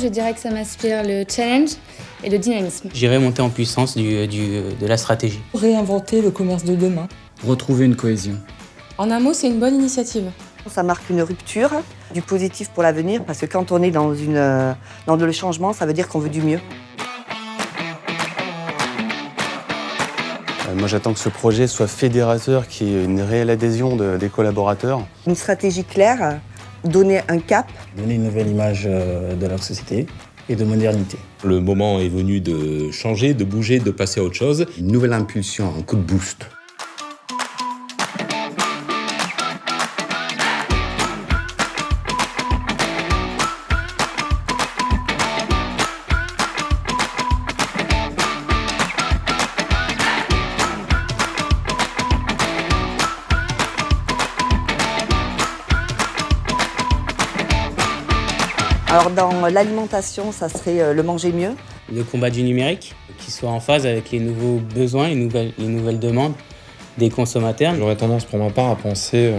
dirais que ça m'inspire le challenge et le dynamisme. J'irai monter en puissance de la stratégie. Réinventer le commerce de demain. Retrouver une cohésion. En un mot, c'est une bonne initiative. Ça marque une rupture, du positif pour l'avenir, parce que quand on est dans le changement, ça veut dire qu'on veut du mieux. Moi, j'attends que ce projet soit fédérateur, qu'il y ait une réelle adhésion des collaborateurs. Une stratégie claire, donner un cap. Donner une nouvelle image de la société et de modernité. Le moment est venu de changer, de bouger, de passer à autre chose. Une nouvelle impulsion, un coup de boost. Alors dans l'alimentation, ça serait le manger mieux. Le combat du numérique, qui soit en phase avec les nouveaux besoins, les nouvelles demandes des consommateurs. J'aurais tendance pour ma part à penser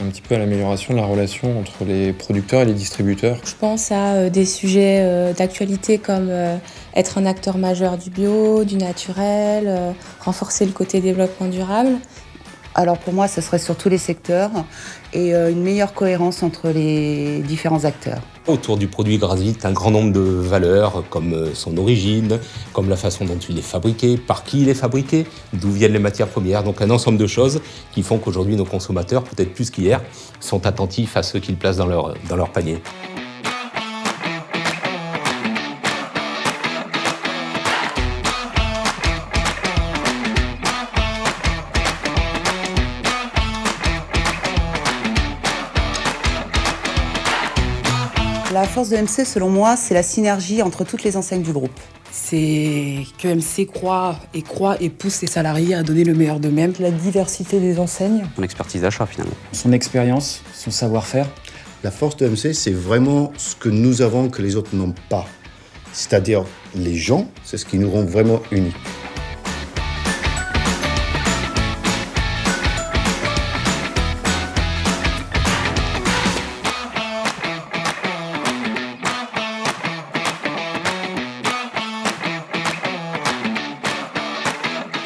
un petit peu à l'amélioration de la relation entre les producteurs et les distributeurs. Je pense à des sujets d'actualité comme être un acteur majeur du bio, du naturel, renforcer le côté développement durable. Alors pour moi, ce serait sur tous les secteurs et une meilleure cohérence entre les différents acteurs. Autour du produit gravite un grand nombre de valeurs, comme son origine, comme la façon dont il est fabriqué, par qui il est fabriqué, d'où viennent les matières premières. Donc un ensemble de choses qui font qu'aujourd'hui nos consommateurs, peut-être plus qu'hier, sont attentifs à ce qu'ils placent dans leur panier. La force de MC, selon moi, c'est la synergie entre toutes les enseignes du groupe. C'est que MC croit et pousse ses salariés à donner le meilleur d'eux-mêmes. La diversité des enseignes. Son expertise d'achat, finalement. Son expérience, son savoir-faire. La force de MC, c'est vraiment ce que nous avons que les autres n'ont pas. C'est-à-dire les gens, c'est ce qui nous rend vraiment uniques.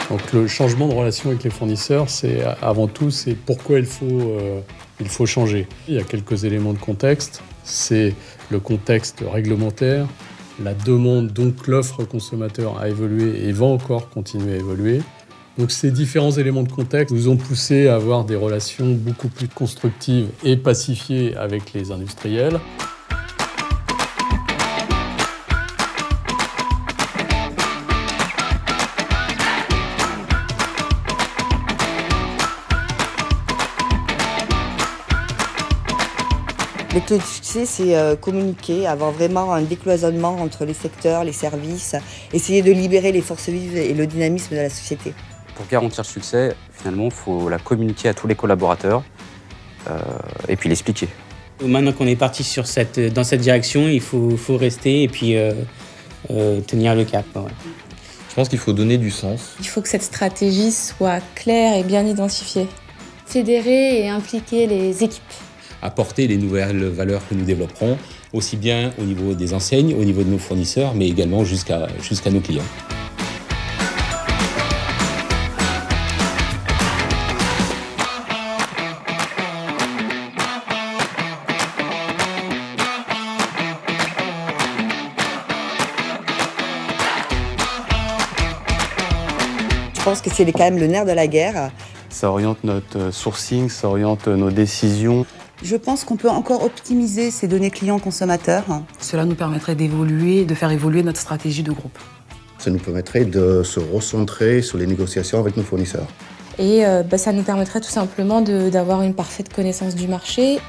Donc le changement de relation avec les fournisseurs, c'est avant tout pourquoi il faut changer. Il y a quelques éléments de contexte. C'est le contexte réglementaire, la demande, donc l'offre consommateur a évolué et va encore continuer à évoluer. Donc ces différents éléments de contexte nous ont poussé à avoir des relations beaucoup plus constructives et pacifiées avec les industriels. Les clés du succès, c'est communiquer, avoir vraiment un décloisonnement entre les secteurs, les services, essayer de libérer les forces vives et le dynamisme de la société. Pour garantir le succès, finalement, il faut la communiquer à tous les collaborateurs et puis l'expliquer. Maintenant qu'on est parti dans cette direction, il faut rester et puis tenir le cap. Ouais. Je pense qu'il faut donner du sens. Il faut que cette stratégie soit claire et bien identifiée. Fédérer et impliquer les équipes. Apporter les nouvelles valeurs que nous développerons, aussi bien au niveau des enseignes, au niveau de nos fournisseurs, mais également jusqu'à nos clients. Je pense que c'est quand même le nerf de la guerre. Ça oriente notre sourcing, ça oriente nos décisions. Je pense qu'on peut encore optimiser ces données clients-consommateurs. Cela nous permettrait d'évoluer, de faire évoluer notre stratégie de groupe. Ça nous permettrait de se recentrer sur les négociations avec nos fournisseurs. Et ça nous permettrait tout simplement d'avoir une parfaite connaissance du marché.